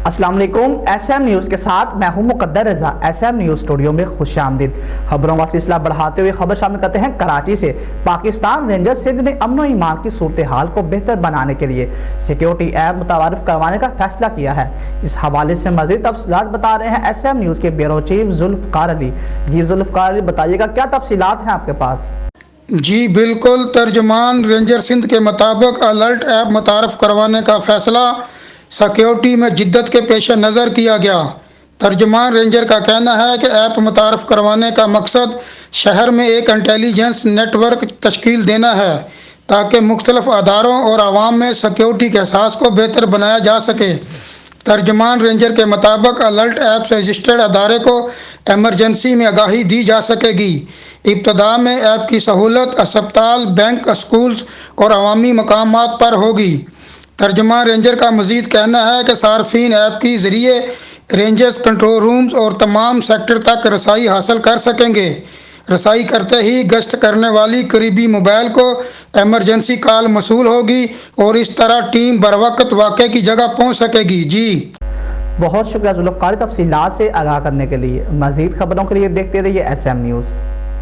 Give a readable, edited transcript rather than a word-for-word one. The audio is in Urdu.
السلام علیکم، ایس ایم نیوز کے ساتھ میں ہوں مقدر رضا۔ ایس ایم نیوز اسٹوڈیو میں خوش آمدید۔ خبروں کا سلسلہ بڑھاتے ہوئے خبر شامل کرتے ہیں کراچی سے۔ پاکستان رینجر سندھ نے امن و ایمان کی صورتحال کو بہتر بنانے کے لیے سیکیورٹی ایپ متعارف کروانے کا فیصلہ کیا ہے۔ اس حوالے سے مزید تفصیلات بتا رہے ہیں ایس ایم نیوز کے بیورو چیف ذوالفقار علی۔ جی ذوالفقار علی، بتائیے گا کیا تفصیلات ہیں آپ کے پاس؟ جی بالکل، ترجمان رینجر سندھ کے مطابق الرٹ ایپ متعارف کروانے کا فیصلہ سیکیورٹی میں جدت کے پیش نظر کیا گیا۔ ترجمان رینجر کا کہنا ہے کہ ایپ متعارف کروانے کا مقصد شہر میں ایک انٹیلیجنس نیٹ ورک تشکیل دینا ہے تاکہ مختلف اداروں اور عوام میں سیکیورٹی کے احساس کو بہتر بنایا جا سکے۔ ترجمان رینجر کے مطابق الرٹ ایپ سے رجسٹرڈ ادارے کو ایمرجنسی میں آگاہی دی جا سکے گی۔ ابتدا میں ایپ کی سہولت اسپتال، بینک، اسکولز اور عوامی مقامات پر ہوگی۔ ترجمان رینجر کا مزید کہنا ہے کہ صارفین ایپ کے ذریعے رینجرز کنٹرول رومز اور تمام سیکٹر تک رسائی حاصل کر سکیں گے۔ رسائی کرتے ہی گشت کرنے والی قریبی موبائل کو ایمرجنسی کال موصول ہوگی اور اس طرح ٹیم بروقت واقعے کی جگہ پہنچ سکے گی۔ جی بہت شکریہ ذوالفقار، تفصیلات سے آگاہ کرنے کے لیے۔ مزید خبروں کے لیے دیکھتے رہیے ایس ایم نیوز۔